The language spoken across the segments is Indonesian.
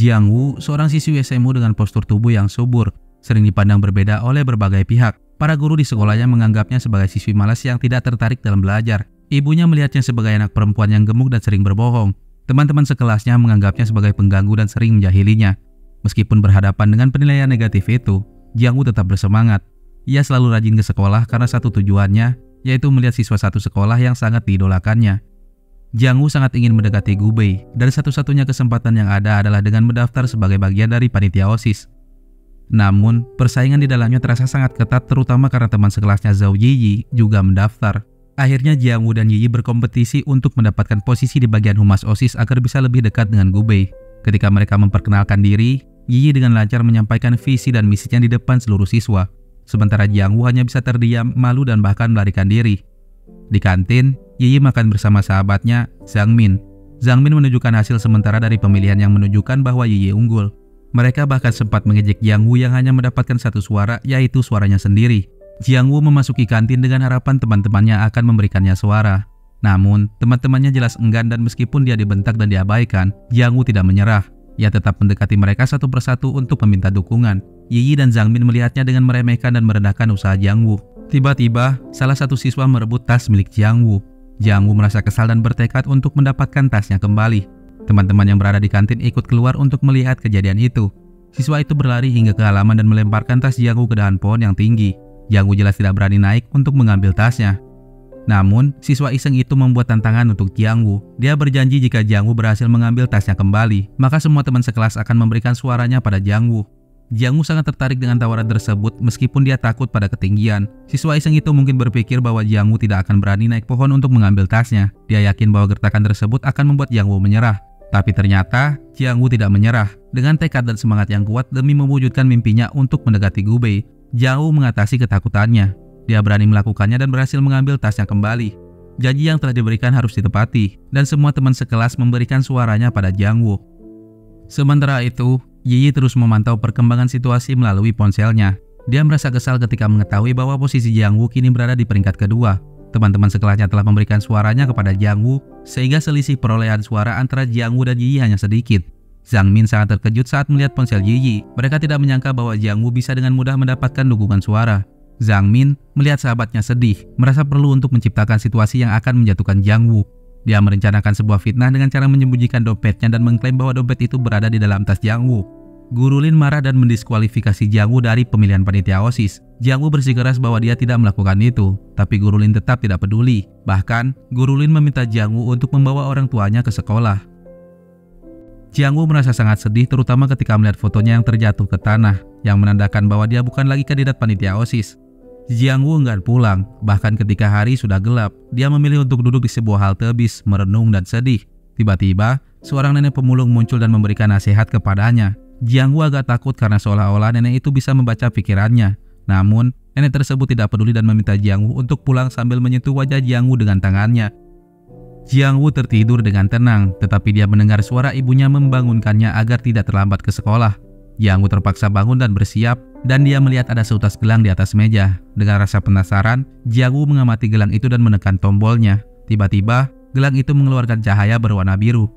Jiang Wu, seorang siswi SMU dengan postur tubuh yang subur, sering dipandang berbeda oleh berbagai pihak. Para guru di sekolahnya menganggapnya sebagai siswi malas yang tidak tertarik dalam belajar. Ibunya melihatnya sebagai anak perempuan yang gemuk dan sering berbohong. Teman-teman sekelasnya menganggapnya sebagai pengganggu dan sering menjahilinya. Meskipun berhadapan dengan penilaian negatif itu, Jiang Wu tetap bersemangat. Ia selalu rajin ke sekolah karena satu tujuannya, yaitu melihat siswa satu sekolah yang sangat diidolakannya. Jiang Wu sangat ingin mendekati Gu Bei, dan satu-satunya kesempatan yang ada adalah dengan mendaftar sebagai bagian dari panitia OSIS. Namun, persaingan di dalamnya terasa sangat ketat terutama karena teman sekelasnya Zhao Yiyi juga mendaftar. Akhirnya Jiang Wu dan Yiyi berkompetisi untuk mendapatkan posisi di bagian humas OSIS agar bisa lebih dekat dengan Gu Bei. Ketika mereka memperkenalkan diri, Yiyi dengan lancar menyampaikan visi dan misinya di depan seluruh siswa. Sementara Jiang Wu hanya bisa terdiam, malu dan bahkan melarikan diri. Di kantin, Yiyi makan bersama sahabatnya, Zhang Min. Zhang Min menunjukkan hasil sementara dari pemilihan yang menunjukkan bahwa Yiyi unggul. Mereka bahkan sempat mengejek Jiang Wu yang hanya mendapatkan satu suara, yaitu suaranya sendiri. Jiang Wu memasuki kantin dengan harapan teman-temannya akan memberikannya suara. Namun, teman-temannya jelas enggan dan meskipun dia dibentak dan diabaikan, Jiang Wu tidak menyerah. Ia tetap mendekati mereka satu persatu untuk meminta dukungan. Yiyi dan Zhang Min melihatnya dengan meremehkan dan merendahkan usaha Jiang Wu. Tiba-tiba, salah satu siswa merebut tas milik Jiang Wu. Jiang Wu merasa kesal dan bertekad untuk mendapatkan tasnya kembali. Teman-teman yang berada di kantin ikut keluar untuk melihat kejadian itu. Siswa itu berlari hingga ke halaman dan melemparkan tas Jiang Wu ke dahan pohon yang tinggi. Jiang Wu jelas tidak berani naik untuk mengambil tasnya. Namun, siswa iseng itu membuat tantangan untuk Jiang Wu. Dia berjanji jika Jiang Wu berhasil mengambil tasnya kembali, maka semua teman sekelas akan memberikan suaranya pada Jiang Wu. Jiang Wu sangat tertarik dengan tawaran tersebut meskipun dia takut pada ketinggian. Siswa iseng itu mungkin berpikir bahwa Jiang Wu tidak akan berani naik pohon untuk mengambil tasnya. Dia yakin bahwa gertakan tersebut akan membuat Jiang Wu menyerah. Tapi ternyata, Jiang Wu tidak menyerah. Dengan tekad dan semangat yang kuat demi mewujudkan mimpinya untuk mendekati Gu Bei, Jiang Wu mengatasi ketakutannya. Dia berani melakukannya dan berhasil mengambil tasnya kembali. Janji yang telah diberikan harus ditepati, dan semua teman sekelas memberikan suaranya pada Jiang Wu. Sementara itu, Yiyi terus memantau perkembangan situasi melalui ponselnya. Dia merasa kesal ketika mengetahui bahwa posisi Jiang Wu kini berada di peringkat kedua. Teman-teman sekelasnya telah memberikan suaranya kepada Jiang Wu, sehingga selisih perolehan suara antara Jiang Wu dan Yiyi hanya sedikit. Zhang Min sangat terkejut saat melihat ponsel Yiyi. Mereka tidak menyangka bahwa Jiang Wu bisa dengan mudah mendapatkan dukungan suara. Zhang Min melihat sahabatnya sedih, merasa perlu untuk menciptakan situasi yang akan menjatuhkan Jiang Wu. Dia merencanakan sebuah fitnah dengan cara menyembunyikan dompetnya dan mengklaim bahwa dompet itu berada di dalam tas Jiang Wu. Guru Lin marah dan mendiskualifikasi Jiang Wu dari pemilihan panitia OSIS. Jiang Wu bersikeras bahwa dia tidak melakukan itu, tapi Guru Lin tetap tidak peduli. Bahkan, Guru Lin meminta Jiang Wu untuk membawa orang tuanya ke sekolah. Jiang Wu merasa sangat sedih terutama ketika melihat fotonya yang terjatuh ke tanah, yang menandakan bahwa dia bukan lagi kandidat panitia OSIS. Jiang Wu enggan pulang, bahkan ketika hari sudah gelap, dia memilih untuk duduk di sebuah halte bis, merenung dan sedih. Tiba-tiba, seorang nenek pemulung muncul dan memberikan nasihat kepadanya. Jiang Wu agak takut karena seolah-olah nenek itu bisa membaca pikirannya. Namun, nenek tersebut tidak peduli dan meminta Jiang Wu untuk pulang sambil menyentuh wajah Jiang Wu dengan tangannya. Jiang Wu tertidur dengan tenang, tetapi dia mendengar suara ibunya membangunkannya agar tidak terlambat ke sekolah. Jiang Wu terpaksa bangun dan bersiap, dan dia melihat ada seutas gelang di atas meja. Dengan rasa penasaran, Jiang Wu mengamati gelang itu dan menekan tombolnya. Tiba-tiba, gelang itu mengeluarkan cahaya berwarna biru.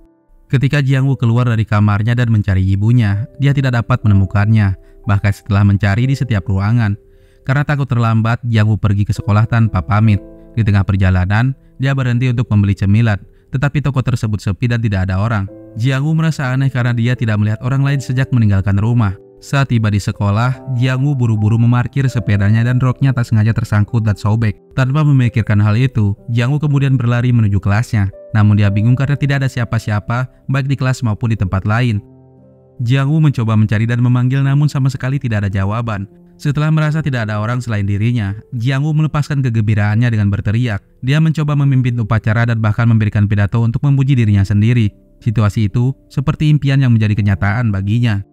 Ketika Jiang Wu keluar dari kamarnya dan mencari ibunya, dia tidak dapat menemukannya, bahkan setelah mencari di setiap ruangan. Karena takut terlambat, Jiang Wu pergi ke sekolah tanpa pamit. Di tengah perjalanan, dia berhenti untuk membeli cemilan, tetapi toko tersebut sepi dan tidak ada orang. Jiang Wu merasa aneh karena dia tidak melihat orang lain sejak meninggalkan rumah. Saat tiba di sekolah, Jiang Wu buru-buru memarkir sepedanya dan roknya tak sengaja tersangkut dan sobek. Tanpa memikirkan hal itu, Jiang Wu kemudian berlari menuju kelasnya. Namun dia bingung karena tidak ada siapa-siapa, baik di kelas maupun di tempat lain. Jiang Wu mencoba mencari dan memanggil namun sama sekali tidak ada jawaban. Setelah merasa tidak ada orang selain dirinya, Jiang Wu melepaskan kegembiraannya dengan berteriak. Dia mencoba memimpin upacara dan bahkan memberikan pidato untuk memuji dirinya sendiri. Situasi itu seperti impian yang menjadi kenyataan baginya.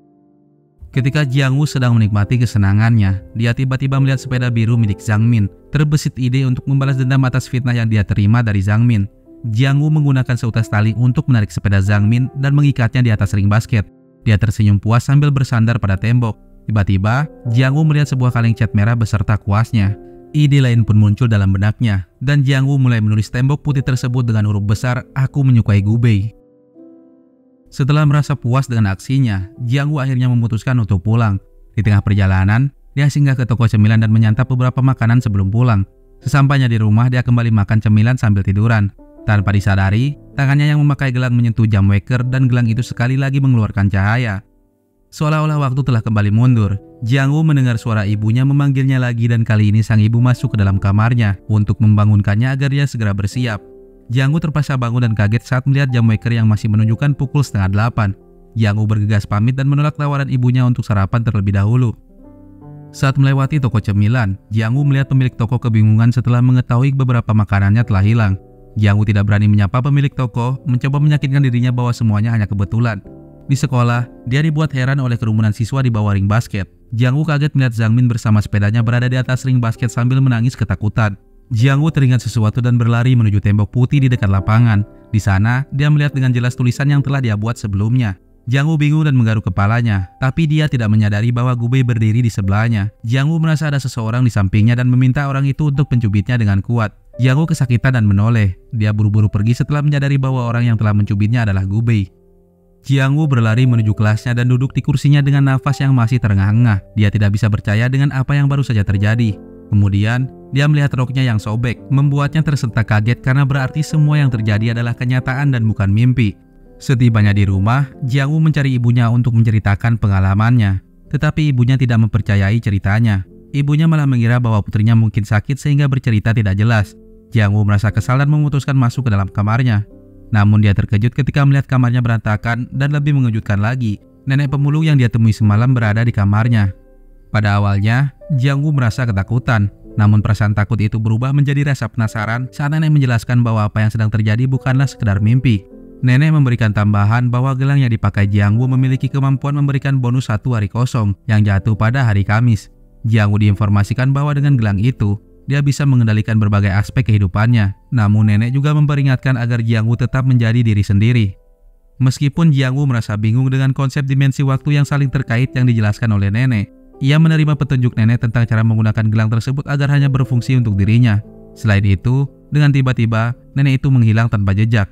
Ketika Jiang Wu sedang menikmati kesenangannya, dia tiba-tiba melihat sepeda biru milik Zhang Min. Terbesit ide untuk membalas dendam atas fitnah yang dia terima dari Zhang Min. Jiang Wu menggunakan seutas tali untuk menarik sepeda Zhang Min dan mengikatnya di atas ring basket. Dia tersenyum puas sambil bersandar pada tembok. Tiba-tiba, Jiang Wu melihat sebuah kaleng cat merah beserta kuasnya. Ide lain pun muncul dalam benaknya, dan Jiang Wu mulai menulis tembok putih tersebut dengan huruf besar, "Aku menyukai Gu Bei." Setelah merasa puas dengan aksinya, Jiang Woo akhirnya memutuskan untuk pulang. Di tengah perjalanan, dia singgah ke toko cemilan dan menyantap beberapa makanan sebelum pulang. Sesampainya di rumah, dia kembali makan cemilan sambil tiduran. Tanpa disadari, tangannya yang memakai gelang menyentuh jam waker dan gelang itu sekali lagi mengeluarkan cahaya. Seolah-olah waktu telah kembali mundur, Jiang Woo mendengar suara ibunya memanggilnya lagi dan kali ini sang ibu masuk ke dalam kamarnya untuk membangunkannya agar dia segera bersiap. Jiang Woo terpaksa bangun dan kaget saat melihat jam waker yang masih menunjukkan pukul 7:30. Jiang Woo bergegas pamit dan menolak tawaran ibunya untuk sarapan terlebih dahulu. Saat melewati toko cemilan, Jiang Woo melihat pemilik toko kebingungan setelah mengetahui beberapa makanannya telah hilang. Jiang Woo tidak berani menyapa pemilik toko, mencoba meyakinkan dirinya bahwa semuanya hanya kebetulan. Di sekolah, dia dibuat heran oleh kerumunan siswa di bawah ring basket. Jiang Woo kaget melihat Zhang Min bersama sepedanya berada di atas ring basket sambil menangis ketakutan. Jiang Woo teringat sesuatu dan berlari menuju tembok putih di dekat lapangan. Di sana, dia melihat dengan jelas tulisan yang telah dia buat sebelumnya. Jiang Woo bingung dan menggaruk kepalanya, tapi dia tidak menyadari bahwa Gu Bei berdiri di sebelahnya. Jiang Woo merasa ada seseorang di sampingnya dan meminta orang itu untuk mencubitnya dengan kuat. Jiang Woo kesakitan dan menoleh. Dia buru-buru pergi setelah menyadari bahwa orang yang telah mencubitnya adalah Gu Bei. Jiang Woo berlari menuju kelasnya dan duduk di kursinya dengan nafas yang masih terengah-engah. Dia tidak bisa percaya dengan apa yang baru saja terjadi. Kemudian, dia melihat roknya yang sobek, membuatnya tersentak kaget karena berarti semua yang terjadi adalah kenyataan dan bukan mimpi. Setibanya di rumah, Jiang Woo mencari ibunya untuk menceritakan pengalamannya. Tetapi ibunya tidak mempercayai ceritanya. Ibunya malah mengira bahwa putrinya mungkin sakit sehingga bercerita tidak jelas. Jiang Woo merasa kesal dan memutuskan masuk ke dalam kamarnya. Namun dia terkejut ketika melihat kamarnya berantakan dan lebih mengejutkan lagi, nenek pemulung yang dia temui semalam berada di kamarnya. Pada awalnya, Jiang Woo merasa ketakutan, namun perasaan takut itu berubah menjadi rasa penasaran saat nenek menjelaskan bahwa apa yang sedang terjadi bukanlah sekedar mimpi. Nenek memberikan tambahan bahwa gelang yang dipakai Jiang Woo memiliki kemampuan memberikan bonus 1 hari kosong yang jatuh pada hari Kamis. Jiang Woo diinformasikan bahwa dengan gelang itu, dia bisa mengendalikan berbagai aspek kehidupannya. Namun nenek juga memperingatkan agar Jiang Woo tetap menjadi diri sendiri. Meskipun Jiang Woo merasa bingung dengan konsep dimensi waktu yang saling terkait yang dijelaskan oleh nenek, ia menerima petunjuk nenek tentang cara menggunakan gelang tersebut agar hanya berfungsi untuk dirinya. Selain itu, dengan tiba-tiba, nenek itu menghilang tanpa jejak.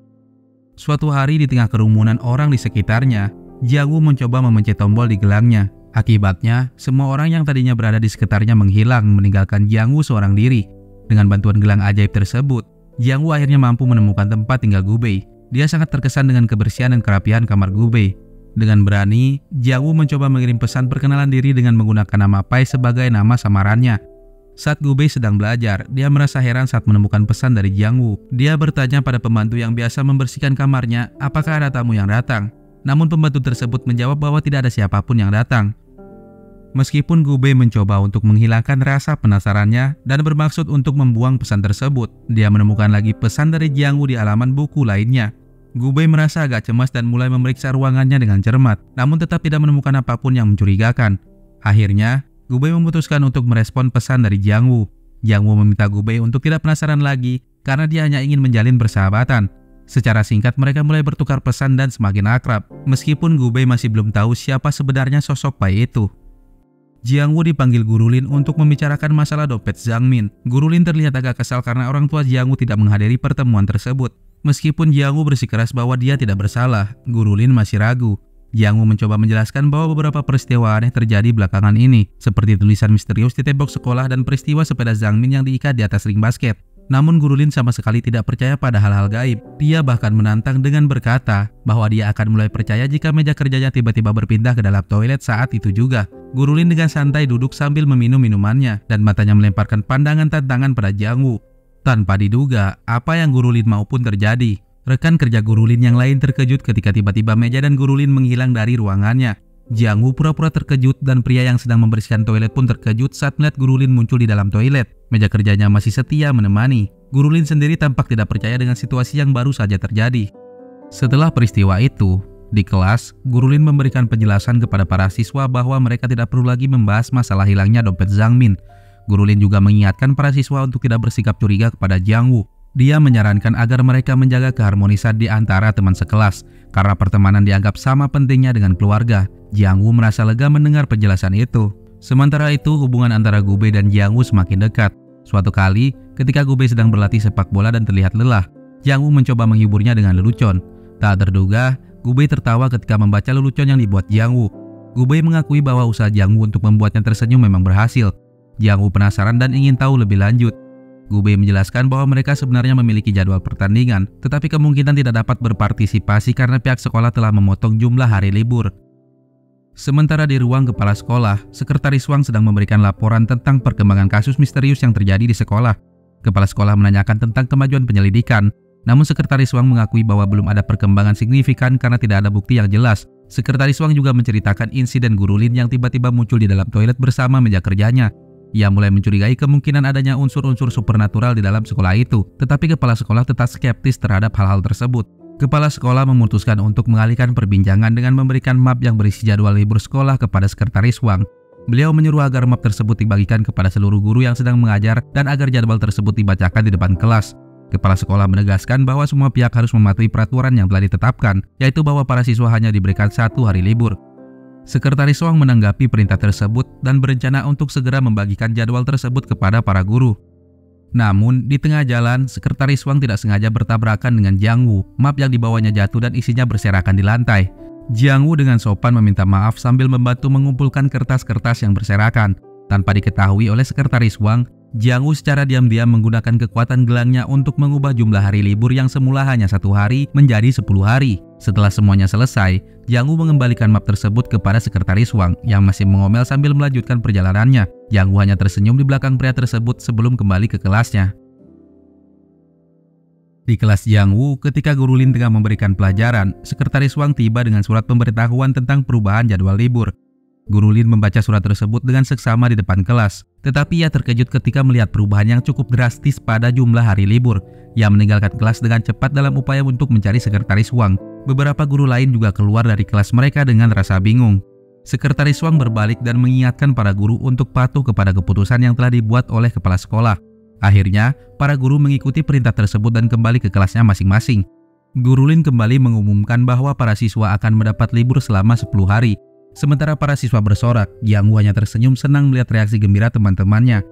Suatu hari di tengah kerumunan orang di sekitarnya, Jiang Woo mencoba memencet tombol di gelangnya. Akibatnya, semua orang yang tadinya berada di sekitarnya menghilang, meninggalkan Jiang Woo seorang diri. Dengan bantuan gelang ajaib tersebut, Jiang Woo akhirnya mampu menemukan tempat tinggal Gu Bei. Dia sangat terkesan dengan kebersihan dan kerapihan kamar Gu Bei. Dengan berani, Jiang Woo mencoba mengirim pesan perkenalan diri dengan menggunakan nama Pai sebagai nama samarannya. Saat Gu Bei sedang belajar, dia merasa heran saat menemukan pesan dari Jiang Woo. Dia bertanya pada pembantu yang biasa membersihkan kamarnya, apakah ada tamu yang datang. Namun pembantu tersebut menjawab bahwa tidak ada siapapun yang datang. Meskipun Gu Bei mencoba untuk menghilangkan rasa penasarannya dan bermaksud untuk membuang pesan tersebut, dia menemukan lagi pesan dari Jiang Woo di halaman buku lainnya. Gu Bei merasa agak cemas dan mulai memeriksa ruangannya dengan cermat, namun tetap tidak menemukan apapun yang mencurigakan. Akhirnya, Gu Bei memutuskan untuk merespon pesan dari Jiang Woo. Jiang Woo meminta Gu Bei untuk tidak penasaran lagi karena dia hanya ingin menjalin persahabatan. Secara singkat mereka mulai bertukar pesan dan semakin akrab, meskipun Gu Bei masih belum tahu siapa sebenarnya sosok Pai itu. Jiang Woo dipanggil Guru Lin untuk membicarakan masalah dompet Zhang Min. Guru Lin terlihat agak kesal karena orang tua Jiang Woo tidak menghadiri pertemuan tersebut. Meskipun Jiang Woo bersikeras bahwa dia tidak bersalah, Guru Lin masih ragu. Jiang Woo mencoba menjelaskan bahwa beberapa peristiwa aneh terjadi belakangan ini, seperti tulisan misterius di tembok sekolah dan peristiwa sepeda Zhang Min yang diikat di atas ring basket. Namun Guru Lin sama sekali tidak percaya pada hal-hal gaib. Dia bahkan menantang dengan berkata bahwa dia akan mulai percaya jika meja kerjanya tiba-tiba berpindah ke dalam toilet saat itu juga. Guru Lin dengan santai duduk sambil meminum minumannya dan matanya melemparkan pandangan tantangan pada Jiang Woo. Tanpa diduga, apa yang Guru Lin mau pun terjadi. Rekan kerja Guru Lin yang lain terkejut ketika tiba-tiba meja dan Guru Lin menghilang dari ruangannya. Jiang Woo pura-pura terkejut dan pria yang sedang membersihkan toilet pun terkejut saat melihat Guru Lin muncul di dalam toilet. Meja kerjanya masih setia menemani. Guru Lin sendiri tampak tidak percaya dengan situasi yang baru saja terjadi. Setelah peristiwa itu, di kelas, Guru Lin memberikan penjelasan kepada para siswa bahwa mereka tidak perlu lagi membahas masalah hilangnya dompet Zhang Min. Guru Lin juga mengingatkan para siswa untuk tidak bersikap curiga kepada Jiang Woo. Dia menyarankan agar mereka menjaga keharmonisan di antara teman sekelas, karena pertemanan dianggap sama pentingnya dengan keluarga. Jiang Woo merasa lega mendengar penjelasan itu. Sementara itu, hubungan antara Gu Bei dan Jiang Woo semakin dekat. Suatu kali, ketika Gu Bei sedang berlatih sepak bola dan terlihat lelah, Jiang Woo mencoba menghiburnya dengan lelucon. Tak terduga, Gubei tertawa ketika membaca lelucon yang dibuat Jiang Wu. Gubei mengakui bahwa usaha Jiang Wu untuk membuatnya tersenyum memang berhasil. Jiang Wu penasaran dan ingin tahu lebih lanjut. Gubei menjelaskan bahwa mereka sebenarnya memiliki jadwal pertandingan, tetapi kemungkinan tidak dapat berpartisipasi karena pihak sekolah telah memotong jumlah hari libur. Sementara di ruang kepala sekolah, Sekretaris Wang sedang memberikan laporan tentang perkembangan kasus misterius yang terjadi di sekolah. Kepala sekolah menanyakan tentang kemajuan penyelidikan, namun Sekretaris Wang mengakui bahwa belum ada perkembangan signifikan karena tidak ada bukti yang jelas. Sekretaris Wang juga menceritakan insiden guru Lin yang tiba-tiba muncul di dalam toilet bersama meja kerjanya. Ia mulai mencurigai kemungkinan adanya unsur-unsur supernatural di dalam sekolah itu, tetapi kepala sekolah tetap skeptis terhadap hal-hal tersebut. Kepala sekolah memutuskan untuk mengalihkan perbincangan dengan memberikan map yang berisi jadwal libur sekolah kepada Sekretaris Wang. Beliau menyuruh agar map tersebut dibagikan kepada seluruh guru yang sedang mengajar dan agar jadwal tersebut dibacakan di depan kelas. Kepala sekolah menegaskan bahwa semua pihak harus mematuhi peraturan yang telah ditetapkan, yaitu bahwa para siswa hanya diberikan 1 hari libur. Sekretaris Wang menanggapi perintah tersebut dan berencana untuk segera membagikan jadwal tersebut kepada para guru. Namun, di tengah jalan, Sekretaris Wang tidak sengaja bertabrakan dengan Jiang Wu. Map yang dibawanya jatuh dan isinya berserakan di lantai. Jiang Wu dengan sopan meminta maaf sambil membantu mengumpulkan kertas-kertas yang berserakan. Tanpa diketahui oleh Sekretaris Wang, Jiang Wu secara diam-diam menggunakan kekuatan gelangnya untuk mengubah jumlah hari libur yang semula hanya 1 hari menjadi 10 hari. Setelah semuanya selesai, Jiang Wu mengembalikan map tersebut kepada Sekretaris Wang yang masih mengomel sambil melanjutkan perjalanannya. Jiang Wu hanya tersenyum di belakang pria tersebut sebelum kembali ke kelasnya. Di kelas Jiang Wu, ketika Guru Lin tengah memberikan pelajaran, Sekretaris Wang tiba dengan surat pemberitahuan tentang perubahan jadwal libur. Guru Lin membaca surat tersebut dengan seksama di depan kelas, tetapi ia terkejut ketika melihat perubahan yang cukup drastis pada jumlah hari libur. Ia meninggalkan kelas dengan cepat dalam upaya untuk mencari Sekretaris Wang. Beberapa guru lain juga keluar dari kelas mereka dengan rasa bingung. Sekretaris Wang berbalik dan mengingatkan para guru untuk patuh kepada keputusan yang telah dibuat oleh kepala sekolah. Akhirnya, para guru mengikuti perintah tersebut dan kembali ke kelasnya masing-masing. Guru Lin kembali mengumumkan bahwa para siswa akan mendapat libur selama 10 hari. Sementara para siswa bersorak, Jiang Wu hanya tersenyum senang melihat reaksi gembira teman-temannya.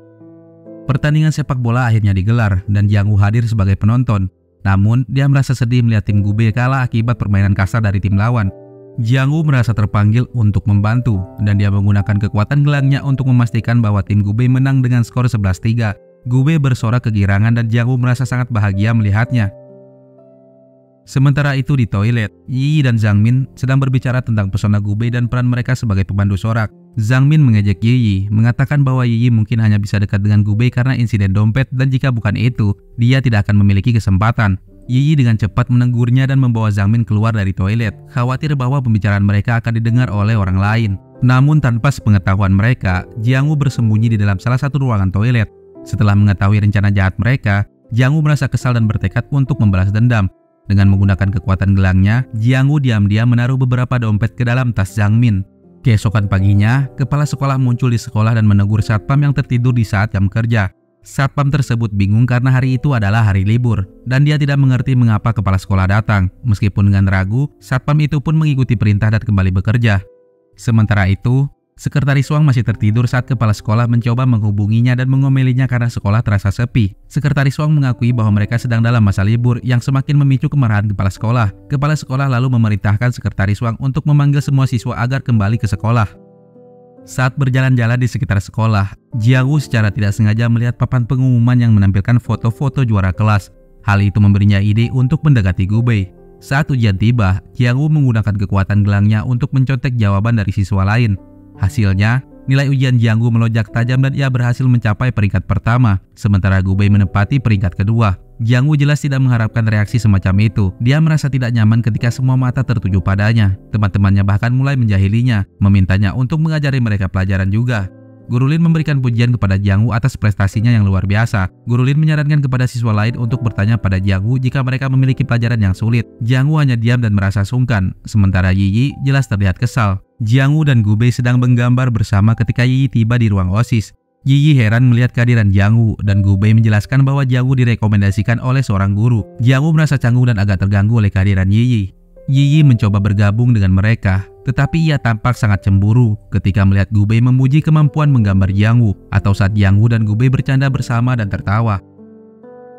Pertandingan sepak bola akhirnya digelar dan Jiang Wu hadir sebagai penonton. Namun, dia merasa sedih melihat tim Gubei kalah akibat permainan kasar dari tim lawan. Jiang Wu merasa terpanggil untuk membantu dan dia menggunakan kekuatan gelangnya untuk memastikan bahwa tim Gubei menang dengan skor 11-3. Gubei bersorak kegirangan dan Jiang Wu merasa sangat bahagia melihatnya. Sementara itu di toilet, Yi dan Zhang Min sedang berbicara tentang pesona Gubei dan peran mereka sebagai pemandu sorak. Zhang Min mengejek Yi, mengatakan bahwa Yi mungkin hanya bisa dekat dengan Gubei karena insiden dompet dan jika bukan itu, dia tidak akan memiliki kesempatan. Yi dengan cepat menegurnya dan membawa Zhang Min keluar dari toilet, khawatir bahwa pembicaraan mereka akan didengar oleh orang lain. Namun tanpa sepengetahuan mereka, Jiang Wu bersembunyi di dalam salah satu ruangan toilet. Setelah mengetahui rencana jahat mereka, Jiang Wu merasa kesal dan bertekad untuk membalas dendam. Dengan menggunakan kekuatan gelangnya, Jiang Wu diam-diam menaruh beberapa dompet ke dalam tas Zhang Min. Keesokan paginya, kepala sekolah muncul di sekolah dan menegur satpam yang tertidur di saat jam kerja. Satpam tersebut bingung karena hari itu adalah hari libur, dan dia tidak mengerti mengapa kepala sekolah datang. Meskipun dengan ragu, satpam itu pun mengikuti perintah dan kembali bekerja. Sementara itu, Sekretaris Wang masih tertidur saat kepala sekolah mencoba menghubunginya dan mengomelinya karena sekolah terasa sepi. Sekretaris Wang mengakui bahwa mereka sedang dalam masa libur yang semakin memicu kemarahan kepala sekolah. Kepala sekolah lalu memerintahkan Sekretaris Wang untuk memanggil semua siswa agar kembali ke sekolah. Saat berjalan-jalan di sekitar sekolah, Jiang Wu secara tidak sengaja melihat papan pengumuman yang menampilkan foto-foto juara kelas. Hal itu memberinya ide untuk mendekati Gubei. Saat ujian tiba, Jiang Wu menggunakan kekuatan gelangnya untuk mencontek jawaban dari siswa lain. Hasilnya, nilai ujian Jiang Wu melonjak tajam dan ia berhasil mencapai peringkat pertama, sementara Gubei menempati peringkat kedua. Jiang Wu jelas tidak mengharapkan reaksi semacam itu. Dia merasa tidak nyaman ketika semua mata tertuju padanya. Teman-temannya bahkan mulai menjahilinya, memintanya untuk mengajari mereka pelajaran juga. Guru Lin memberikan pujian kepada Jiang Wu atas prestasinya yang luar biasa. Guru Lin menyarankan kepada siswa lain untuk bertanya pada Jiang Wu jika mereka memiliki pelajaran yang sulit. Jiang Wu hanya diam dan merasa sungkan, sementara Yi jelas terlihat kesal. Jiang Wu dan Gubei sedang menggambar bersama ketika Yi tiba di ruang OSIS. Yi heran melihat kehadiran Jiang Wu dan Gubei menjelaskan bahwa Jiang Wu direkomendasikan oleh seorang guru. Jiang Wu merasa canggung dan agak terganggu oleh kehadiran Yi. Yi mencoba bergabung dengan mereka, tetapi ia tampak sangat cemburu ketika melihat Gubei memuji kemampuan menggambar Jiang Wu atau saat Jiang Wu dan Gubei bercanda bersama dan tertawa.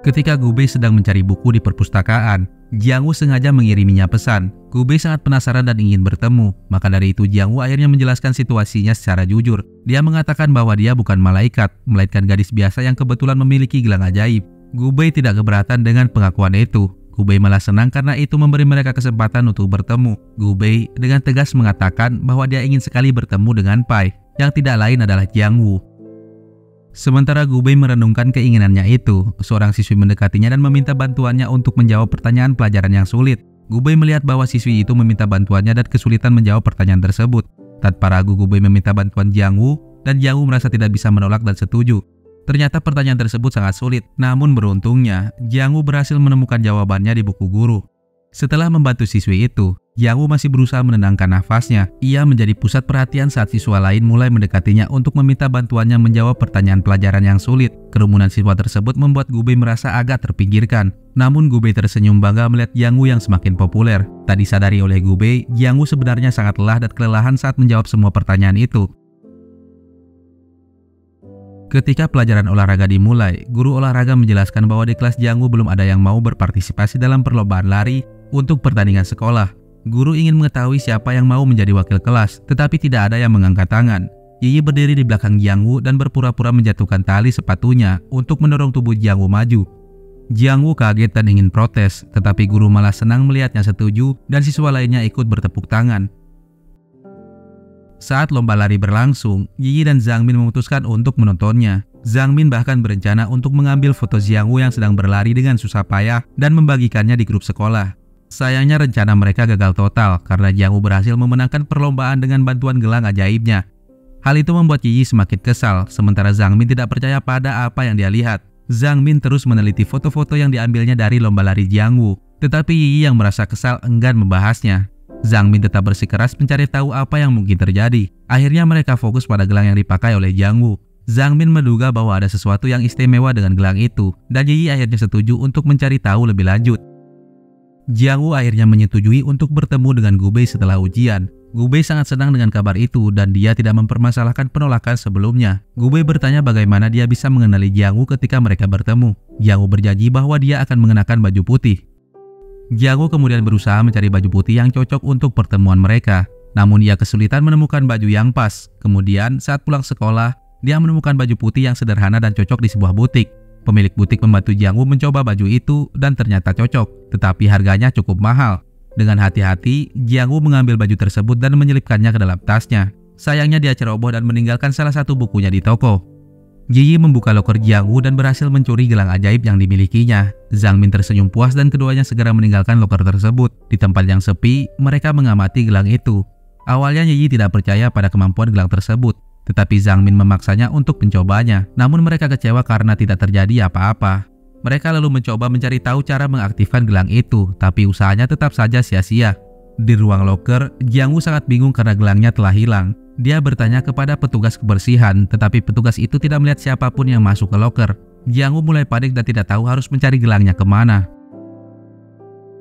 Ketika Gubei sedang mencari buku di perpustakaan, Jiang Wu sengaja mengiriminya pesan. Gubei sangat penasaran dan ingin bertemu, maka dari itu Jiang Wu akhirnya menjelaskan situasinya secara jujur. Dia mengatakan bahwa dia bukan malaikat, melainkan gadis biasa yang kebetulan memiliki gelang ajaib. Gubei tidak keberatan dengan pengakuan itu. Gubei malah senang karena itu memberi mereka kesempatan untuk bertemu. Gubei dengan tegas mengatakan bahwa dia ingin sekali bertemu dengan Pai, yang tidak lain adalah Jiang Wu. Sementara Gubei merenungkan keinginannya itu, seorang siswi mendekatinya dan meminta bantuannya untuk menjawab pertanyaan pelajaran yang sulit. Gubei melihat bahwa siswi itu meminta bantuannya dan kesulitan menjawab pertanyaan tersebut. Tanpa ragu Gubei meminta bantuan Jiang Wu, dan Jiang Wu merasa tidak bisa menolak dan setuju. Ternyata pertanyaan tersebut sangat sulit, namun beruntungnya Jiang Wu berhasil menemukan jawabannya di buku guru. Setelah membantu siswi itu, Jiang Wu masih berusaha menenangkan nafasnya. Ia menjadi pusat perhatian saat siswa lain mulai mendekatinya untuk meminta bantuannya menjawab pertanyaan pelajaran yang sulit. Kerumunan siswa tersebut membuat Gubei merasa agak terpinggirkan. Namun Gubei tersenyum bangga melihat Jiang Wu yang semakin populer. Tak disadari oleh Gubei, Jiang Wu sebenarnya sangat lelah dan kelelahan saat menjawab semua pertanyaan itu. Ketika pelajaran olahraga dimulai, guru olahraga menjelaskan bahwa di kelas Jiang Wu belum ada yang mau berpartisipasi dalam perlombaan lari untuk pertandingan sekolah. Guru ingin mengetahui siapa yang mau menjadi wakil kelas, tetapi tidak ada yang mengangkat tangan. Yi berdiri di belakang Jiang Wu dan berpura-pura menjatuhkan tali sepatunya untuk mendorong tubuh Jiang Wu maju. Jiang Wu kaget dan ingin protes, tetapi guru malah senang melihatnya setuju dan siswa lainnya ikut bertepuk tangan. Saat lomba lari berlangsung, Yi dan Zhang Min memutuskan untuk menontonnya. Zhang Min bahkan berencana untuk mengambil foto Jiang Wu yang sedang berlari dengan susah payah dan membagikannya di grup sekolah. Sayangnya rencana mereka gagal total karena Jiang Wu berhasil memenangkan perlombaan dengan bantuan gelang ajaibnya. Hal itu membuat Yi semakin kesal, sementara Zhang Min tidak percaya pada apa yang dia lihat. Zhang Min terus meneliti foto-foto yang diambilnya dari lomba lari Jiang Wu, tetapi Yi yang merasa kesal enggan membahasnya. Zhang Min tetap bersikeras mencari tahu apa yang mungkin terjadi. Akhirnya mereka fokus pada gelang yang dipakai oleh Jiang Wu. Zhang Min menduga bahwa ada sesuatu yang istimewa dengan gelang itu, dan Yi akhirnya setuju untuk mencari tahu lebih lanjut. Jiang Wu akhirnya menyetujui untuk bertemu dengan Gubei setelah ujian. Gubei sangat senang dengan kabar itu dan dia tidak mempermasalahkan penolakan sebelumnya. Gubei bertanya bagaimana dia bisa mengenali Jiang Wu ketika mereka bertemu. Jiang Wu berjanji bahwa dia akan mengenakan baju putih. Jiang Wu kemudian berusaha mencari baju putih yang cocok untuk pertemuan mereka. Namun ia kesulitan menemukan baju yang pas. Kemudian saat pulang sekolah, dia menemukan baju putih yang sederhana dan cocok di sebuah butik. Pemilik butik membantu Jiang Wu mencoba baju itu dan ternyata cocok, tetapi harganya cukup mahal. Dengan hati-hati, Jiang Wu mengambil baju tersebut dan menyelipkannya ke dalam tasnya. Sayangnya dia ceroboh dan meninggalkan salah satu bukunya di toko. Yi membuka loker Jiang Wu dan berhasil mencuri gelang ajaib yang dimilikinya. Zhang Min tersenyum puas dan keduanya segera meninggalkan loker tersebut. Di tempat yang sepi, mereka mengamati gelang itu. Awalnya Yi tidak percaya pada kemampuan gelang tersebut, tetapi Zhang Min memaksanya untuk mencobanya. Namun mereka kecewa karena tidak terjadi apa-apa. Mereka lalu mencoba mencari tahu cara mengaktifkan gelang itu, tapi usahanya tetap saja sia-sia. Di ruang loker, Jiang Wu sangat bingung karena gelangnya telah hilang. Dia bertanya kepada petugas kebersihan, tetapi petugas itu tidak melihat siapapun yang masuk ke loker. Jiang Wu mulai panik dan tidak tahu harus mencari gelangnya kemana.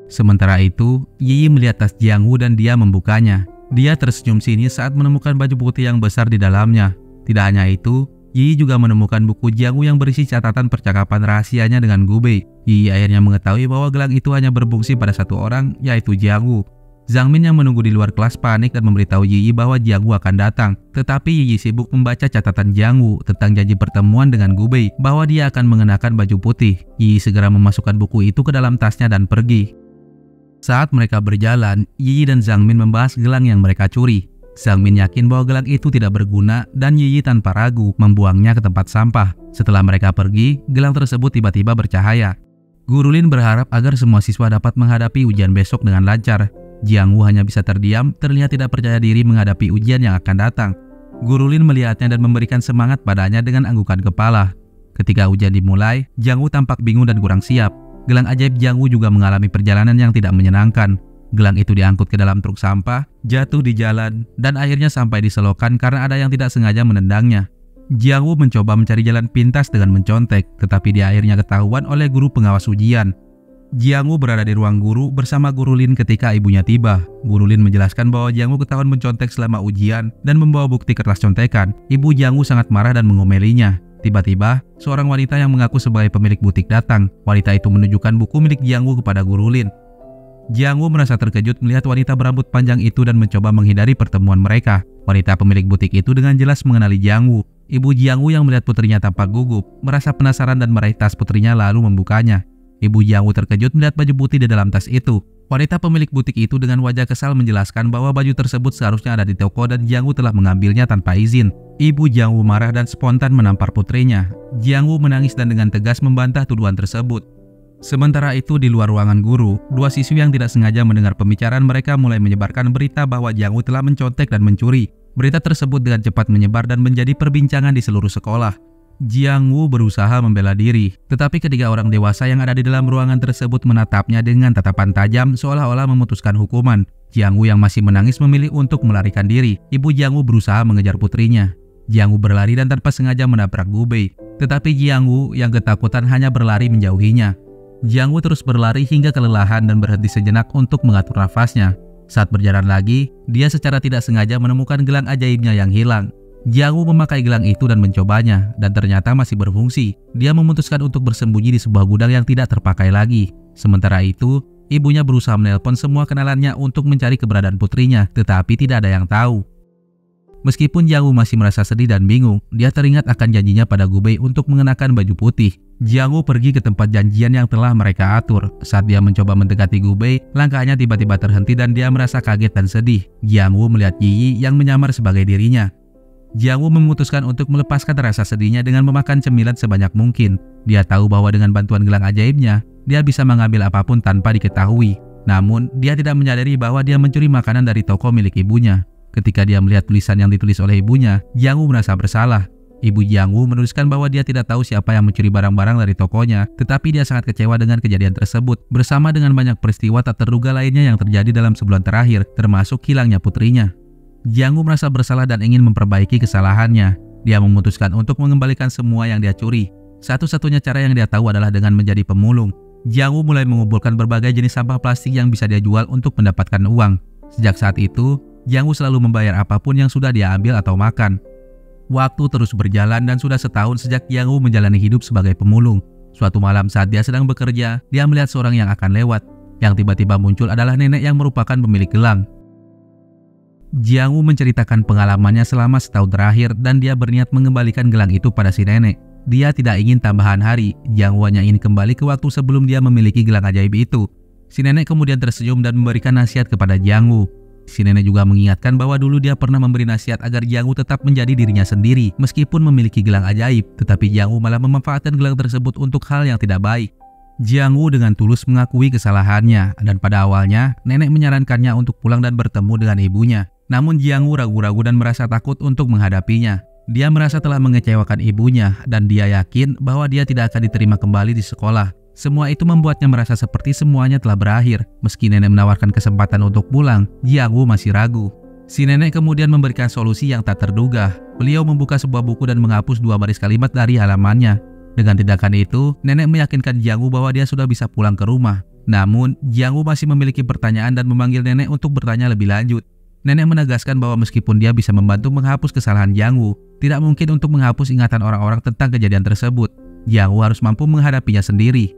Sementara itu, Yi melihat tas Jiang Wu dan dia membukanya. Dia tersenyum sinis saat menemukan baju putih yang besar di dalamnya. Tidak hanya itu, Yi juga menemukan buku Jiang Wu yang berisi catatan percakapan rahasianya dengan Gubei. Yi akhirnya mengetahui bahwa gelang itu hanya berfungsi pada satu orang, yaitu Jiang Wu. Zhang Min yang menunggu di luar kelas panik dan memberitahu Yi bahwa Jiang Wu akan datang. Tetapi Yi sibuk membaca catatan Jiang Wu tentang janji pertemuan dengan Gubei bahwa dia akan mengenakan baju putih. Yi segera memasukkan buku itu ke dalam tasnya dan pergi. Saat mereka berjalan, Yi dan Zhang Min membahas gelang yang mereka curi. Zhang Min yakin bahwa gelang itu tidak berguna dan Yi tanpa ragu membuangnya ke tempat sampah. Setelah mereka pergi, gelang tersebut tiba-tiba bercahaya. Guru Lin berharap agar semua siswa dapat menghadapi ujian besok dengan lancar. Jiang Wu hanya bisa terdiam, terlihat tidak percaya diri menghadapi ujian yang akan datang. Guru Lin melihatnya dan memberikan semangat padanya dengan anggukan kepala. Ketika ujian dimulai, Jiang Wu tampak bingung dan kurang siap. Gelang ajaib Jiang Wu juga mengalami perjalanan yang tidak menyenangkan. Gelang itu diangkut ke dalam truk sampah, jatuh di jalan, dan akhirnya sampai di selokan karena ada yang tidak sengaja menendangnya. Jiang Wu mencoba mencari jalan pintas dengan mencontek, tetapi dia akhirnya ketahuan oleh guru pengawas ujian. Jiang Wu berada di ruang guru bersama Guru Lin ketika ibunya tiba. Guru Lin menjelaskan bahwa Jiang Wu ketahuan mencontek selama ujian dan membawa bukti kertas contekan. Ibu Jiang Wu sangat marah dan mengomelinya. Tiba-tiba, seorang wanita yang mengaku sebagai pemilik butik datang. Wanita itu menunjukkan buku milik Jiang Woo kepada guru Lin. Jiang Woo merasa terkejut melihat wanita berambut panjang itu dan mencoba menghindari pertemuan mereka. Wanita pemilik butik itu dengan jelas mengenali Jiang Woo. Ibu Jiang Woo yang melihat putrinya tampak gugup, merasa penasaran dan meraih tas putrinya lalu membukanya. Ibu Jiang Woo terkejut melihat baju putih di dalam tas itu. Wanita pemilik butik itu dengan wajah kesal menjelaskan bahwa baju tersebut seharusnya ada di toko dan Jiang Woo telah mengambilnya tanpa izin. Ibu Jiang Woo marah dan spontan menampar putrinya. Jiang Woo menangis dan dengan tegas membantah tuduhan tersebut. Sementara itu di luar ruangan guru, dua siswi yang tidak sengaja mendengar pembicaraan mereka mulai menyebarkan berita bahwa Jiang Woo telah mencontek dan mencuri. Berita tersebut dengan cepat menyebar dan menjadi perbincangan di seluruh sekolah. Jiang Woo berusaha membela diri, tetapi ketiga orang dewasa yang ada di dalam ruangan tersebut menatapnya dengan tatapan tajam seolah-olah memutuskan hukuman. Jiang Woo yang masih menangis memilih untuk melarikan diri. Ibu Jiang Woo berusaha mengejar putrinya. Jiang Woo berlari dan tanpa sengaja menabrak Gu Bei. Tetapi Jiang Woo yang ketakutan hanya berlari menjauhinya. Jiang Woo terus berlari hingga kelelahan dan berhenti sejenak untuk mengatur nafasnya. Saat berjalan lagi, dia secara tidak sengaja menemukan gelang ajaibnya yang hilang. Jiang Woo memakai gelang itu dan mencobanya, dan ternyata masih berfungsi. Dia memutuskan untuk bersembunyi di sebuah gudang yang tidak terpakai lagi. Sementara itu, ibunya berusaha menelpon semua kenalannya untuk mencari keberadaan putrinya, tetapi tidak ada yang tahu. Meskipun Jiang Woo masih merasa sedih dan bingung, dia teringat akan janjinya pada Gu Bei untuk mengenakan baju putih. Jiang Woo pergi ke tempat janjian yang telah mereka atur. Saat dia mencoba mendekati Gu Bei, langkahnya tiba-tiba terhenti dan dia merasa kaget dan sedih. Jiang Woo melihat Yi Yi yang menyamar sebagai dirinya. Jiang Woo memutuskan untuk melepaskan rasa sedihnya dengan memakan cemilan sebanyak mungkin. Dia tahu bahwa dengan bantuan gelang ajaibnya, dia bisa mengambil apapun tanpa diketahui. Namun, dia tidak menyadari bahwa dia mencuri makanan dari toko milik ibunya. Ketika dia melihat tulisan yang ditulis oleh ibunya, Jiang Woo merasa bersalah. Ibu Jiang Woo menuliskan bahwa dia tidak tahu siapa yang mencuri barang-barang dari tokonya, tetapi dia sangat kecewa dengan kejadian tersebut, bersama dengan banyak peristiwa tak terduga lainnya yang terjadi dalam sebulan terakhir, termasuk hilangnya putrinya. Jiang Woo merasa bersalah dan ingin memperbaiki kesalahannya. Dia memutuskan untuk mengembalikan semua yang dia curi. Satu-satunya cara yang dia tahu adalah dengan menjadi pemulung. Jiang Woo mulai mengumpulkan berbagai jenis sampah plastik yang bisa dia jual untuk mendapatkan uang. Sejak saat itu, Jiang Woo selalu membayar apapun yang sudah dia ambil atau makan. Waktu terus berjalan dan sudah setahun sejak Jiang Woo menjalani hidup sebagai pemulung. Suatu malam saat dia sedang bekerja, dia melihat seorang yang akan lewat. Yang tiba-tiba muncul adalah nenek yang merupakan pemilik gelang. Jiang Woo menceritakan pengalamannya selama setahun terakhir dan dia berniat mengembalikan gelang itu pada si nenek. Dia tidak ingin tambahan hari, Jiang Woo hanya ingin kembali ke waktu sebelum dia memiliki gelang ajaib itu. Si nenek kemudian tersenyum dan memberikan nasihat kepada Jiang Woo. Si nenek juga mengingatkan bahwa dulu dia pernah memberi nasihat agar Jiang Woo tetap menjadi dirinya sendiri meskipun memiliki gelang ajaib, tetapi Jiang Woo malah memanfaatkan gelang tersebut untuk hal yang tidak baik. Jiang Woo dengan tulus mengakui kesalahannya dan pada awalnya nenek menyarankannya untuk pulang dan bertemu dengan ibunya. Namun Jiang Woo ragu-ragu dan merasa takut untuk menghadapinya. Dia merasa telah mengecewakan ibunya dan dia yakin bahwa dia tidak akan diterima kembali di sekolah. Semua itu membuatnya merasa seperti semuanya telah berakhir. Meski nenek menawarkan kesempatan untuk pulang, Jiang Woo masih ragu. Si nenek kemudian memberikan solusi yang tak terduga. Beliau membuka sebuah buku dan menghapus 2 baris kalimat dari halamannya. Dengan tindakan itu, nenek meyakinkan Jiang Woo bahwa dia sudah bisa pulang ke rumah. Namun, Jiang Woo masih memiliki pertanyaan dan memanggil nenek untuk bertanya lebih lanjut. Nenek menegaskan bahwa meskipun dia bisa membantu menghapus kesalahan Jiang Woo, tidak mungkin untuk menghapus ingatan orang-orang tentang kejadian tersebut. Jiang Woo harus mampu menghadapinya sendiri.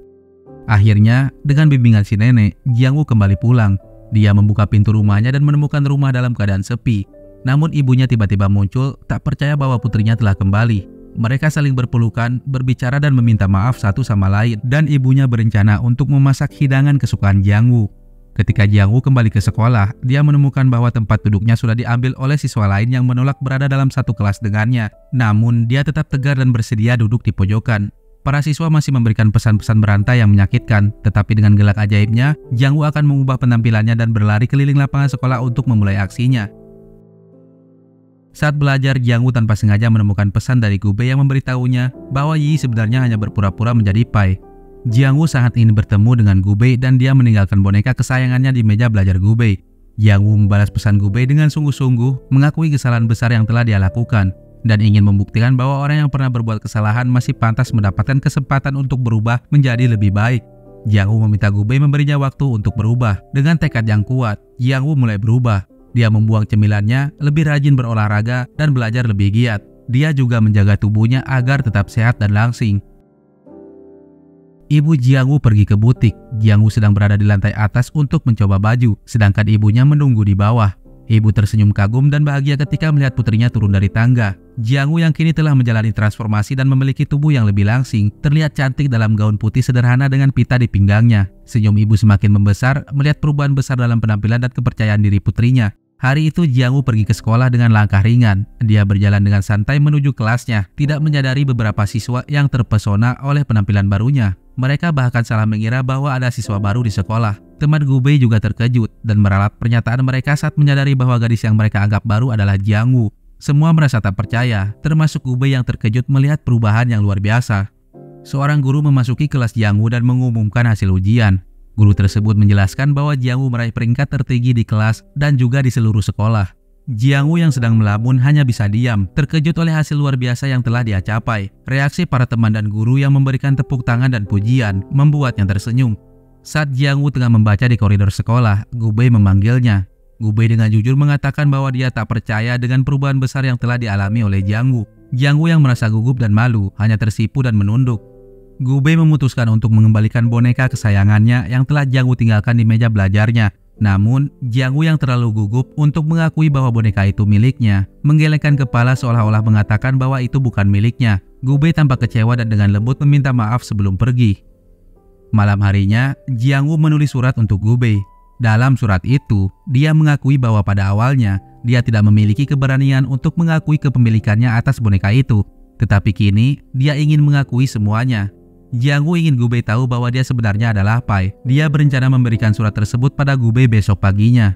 Akhirnya, dengan bimbingan si nenek, Jiang Woo kembali pulang. Dia membuka pintu rumahnya dan menemukan rumah dalam keadaan sepi. Namun ibunya tiba-tiba muncul, tak percaya bahwa putrinya telah kembali. Mereka saling berpelukan, berbicara dan meminta maaf satu sama lain. Dan ibunya berencana untuk memasak hidangan kesukaan Jiang Woo. Ketika Jiang Woo kembali ke sekolah, dia menemukan bahwa tempat duduknya sudah diambil oleh siswa lain yang menolak berada dalam satu kelas dengannya. Namun, dia tetap tegar dan bersedia duduk di pojokan. Para siswa masih memberikan pesan-pesan berantai yang menyakitkan, tetapi dengan gelang ajaibnya, Jiang Woo akan mengubah penampilannya dan berlari keliling lapangan sekolah untuk memulai aksinya. Saat belajar, Jiang Woo tanpa sengaja menemukan pesan dari Gu Bei yang memberitahunya bahwa Yi sebenarnya hanya berpura-pura menjadi Pai. Jiang Woo sangat ingin bertemu dengan Gu Bei dan dia meninggalkan boneka kesayangannya di meja belajar Gu Bei. Jiang Woo membalas pesan Gu Bei dengan sungguh-sungguh, mengakui kesalahan besar yang telah dia lakukan, dan ingin membuktikan bahwa orang yang pernah berbuat kesalahan masih pantas mendapatkan kesempatan untuk berubah menjadi lebih baik. Jiang Woo meminta Gu Bei memberinya waktu untuk berubah. Dengan tekad yang kuat, Jiang Woo mulai berubah. Dia membuang cemilannya, lebih rajin berolahraga, dan belajar lebih giat. Dia juga menjaga tubuhnya agar tetap sehat dan langsing. Ibu Jiangwu pergi ke butik. Jiangwu sedang berada di lantai atas untuk mencoba baju, sedangkan ibunya menunggu di bawah. Ibu tersenyum kagum dan bahagia ketika melihat putrinya turun dari tangga. Jiangwu yang kini telah menjalani transformasi dan memiliki tubuh yang lebih langsing, terlihat cantik dalam gaun putih sederhana dengan pita di pinggangnya. Senyum ibu semakin membesar melihat perubahan besar dalam penampilan dan kepercayaan diri putrinya. Hari itu Jiangwu pergi ke sekolah dengan langkah ringan. Dia berjalan dengan santai menuju kelasnya, tidak menyadari beberapa siswa yang terpesona oleh penampilan barunya. Mereka bahkan salah mengira bahwa ada siswa baru di sekolah. Teman Gubei juga terkejut dan meralat pernyataan mereka saat menyadari bahwa gadis yang mereka anggap baru adalah Jiangwu. Semua merasa tak percaya, termasuk Gubei yang terkejut melihat perubahan yang luar biasa. Seorang guru memasuki kelas Jiangwu dan mengumumkan hasil ujian. Guru tersebut menjelaskan bahwa Jiangwu meraih peringkat tertinggi di kelas dan juga di seluruh sekolah. Jiangwu yang sedang melamun hanya bisa diam, terkejut oleh hasil luar biasa yang telah dia capai. Reaksi para teman dan guru yang memberikan tepuk tangan dan pujian membuatnya tersenyum. Saat Jiangwu tengah membaca di koridor sekolah, Gubei memanggilnya. Gubei dengan jujur mengatakan bahwa dia tak percaya dengan perubahan besar yang telah dialami oleh Jiangwu. Jiangwu yang merasa gugup dan malu, hanya tersipu dan menunduk. Gubei memutuskan untuk mengembalikan boneka kesayangannya yang telah Jiangwu tinggalkan di meja belajarnya. Namun, Jiangwu yang terlalu gugup untuk mengakui bahwa boneka itu miliknya, menggelengkan kepala seolah-olah mengatakan bahwa itu bukan miliknya. Gubei tampak kecewa dan dengan lembut meminta maaf sebelum pergi. Malam harinya, Jiangwu menulis surat untuk Gubei. Dalam surat itu, dia mengakui bahwa pada awalnya, dia tidak memiliki keberanian untuk mengakui kepemilikannya atas boneka itu. Tetapi kini, dia ingin mengakui semuanya. Jiangwu ingin Gubei tahu bahwa dia sebenarnya adalah Pai. Dia berencana memberikan surat tersebut pada Gubei besok paginya.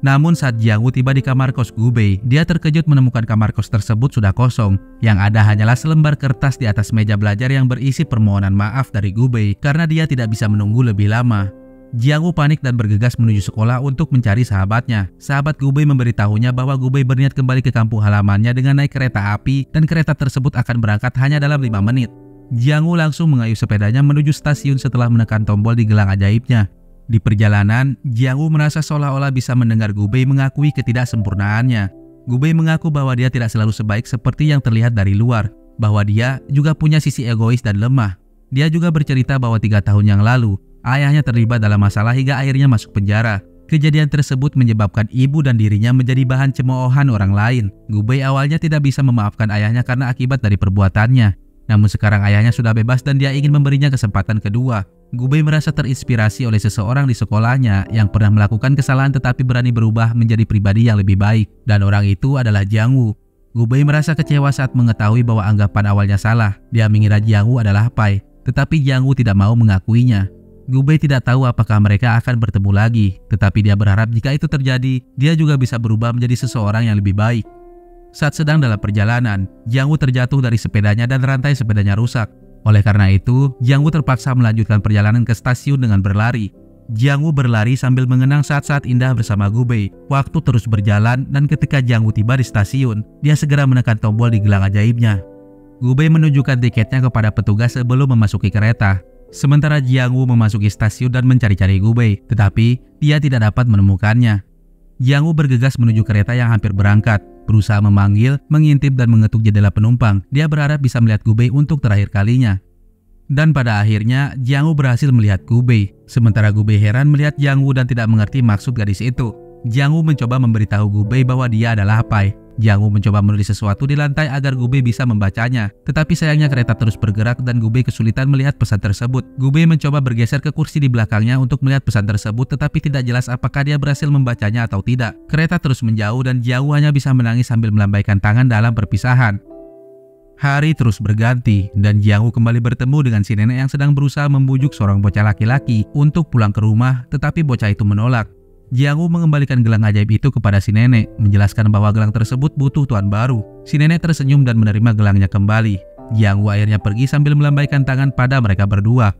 Namun saat Jiangwu tiba di kamar kos Gubei, dia terkejut menemukan kamar kos tersebut sudah kosong. Yang ada hanyalah selembar kertas di atas meja belajar yang berisi permohonan maaf dari Gubei karena dia tidak bisa menunggu lebih lama. Jiangwu panik dan bergegas menuju sekolah untuk mencari sahabatnya. Sahabat Gubei memberitahunya bahwa Gubei berniat kembali ke kampung halamannya dengan naik kereta api dan kereta tersebut akan berangkat hanya dalam 5 menit. Jiangwu langsung mengayuh sepedanya menuju stasiun setelah menekan tombol di gelang ajaibnya. Di perjalanan, Jiangwu merasa seolah-olah bisa mendengar Gubei mengakui ketidaksempurnaannya. Gubei mengaku bahwa dia tidak selalu sebaik seperti yang terlihat dari luar, bahwa dia juga punya sisi egois dan lemah. Dia juga bercerita bahwa 3 tahun yang lalu, ayahnya terlibat dalam masalah hingga akhirnya masuk penjara. Kejadian tersebut menyebabkan ibu dan dirinya menjadi bahan cemoohan orang lain. Gubei awalnya tidak bisa memaafkan ayahnya karena akibat dari perbuatannya. Namun sekarang ayahnya sudah bebas dan dia ingin memberinya kesempatan kedua. Gubei merasa terinspirasi oleh seseorang di sekolahnya yang pernah melakukan kesalahan tetapi berani berubah menjadi pribadi yang lebih baik. Dan orang itu adalah Jiangwu. Gubei merasa kecewa saat mengetahui bahwa anggapan awalnya salah. Dia mengira Jiangwu adalah Pai, tetapi Jiangwu tidak mau mengakuinya. Gubei tidak tahu apakah mereka akan bertemu lagi, tetapi dia berharap jika itu terjadi, dia juga bisa berubah menjadi seseorang yang lebih baik. Saat sedang dalam perjalanan, Jiangwu terjatuh dari sepedanya dan rantai sepedanya rusak. Oleh karena itu, Jiangwu terpaksa melanjutkan perjalanan ke stasiun dengan berlari. Jiangwu berlari sambil mengenang saat-saat indah bersama Gubei. Waktu terus berjalan dan ketika Jiangwu tiba di stasiun, dia segera menekan tombol di gelang ajaibnya. Gubei menunjukkan tiketnya kepada petugas sebelum memasuki kereta. Sementara Jiangwu memasuki stasiun dan mencari-cari Gubei, tetapi dia tidak dapat menemukannya. Jiangwu bergegas menuju kereta yang hampir berangkat, berusaha memanggil, mengintip dan mengetuk jendela penumpang. Dia berharap bisa melihat Gubei untuk terakhir kalinya. Dan pada akhirnya, Jiangwu berhasil melihat Gubei. Sementara Gubei heran melihat Jiangwu dan tidak mengerti maksud gadis itu. Jiangwu mencoba memberitahu Gubei bahwa dia adalah Pai. Jiangwu mencoba menulis sesuatu di lantai agar Gubei bisa membacanya. Tetapi sayangnya kereta terus bergerak dan Gubei kesulitan melihat pesan tersebut. Gubei mencoba bergeser ke kursi di belakangnya untuk melihat pesan tersebut, tetapi tidak jelas apakah dia berhasil membacanya atau tidak. Kereta terus menjauh dan Jiangwu hanya bisa menangis sambil melambaikan tangan dalam perpisahan. Hari terus berganti dan Jiangwu kembali bertemu dengan si nenek yang sedang berusaha membujuk seorang bocah laki-laki untuk pulang ke rumah, tetapi bocah itu menolak. Jiangwu mengembalikan gelang ajaib itu kepada si nenek, menjelaskan bahwa gelang tersebut butuh tuan baru. Si nenek tersenyum dan menerima gelangnya kembali. Jiangwu akhirnya pergi sambil melambaikan tangan pada mereka berdua.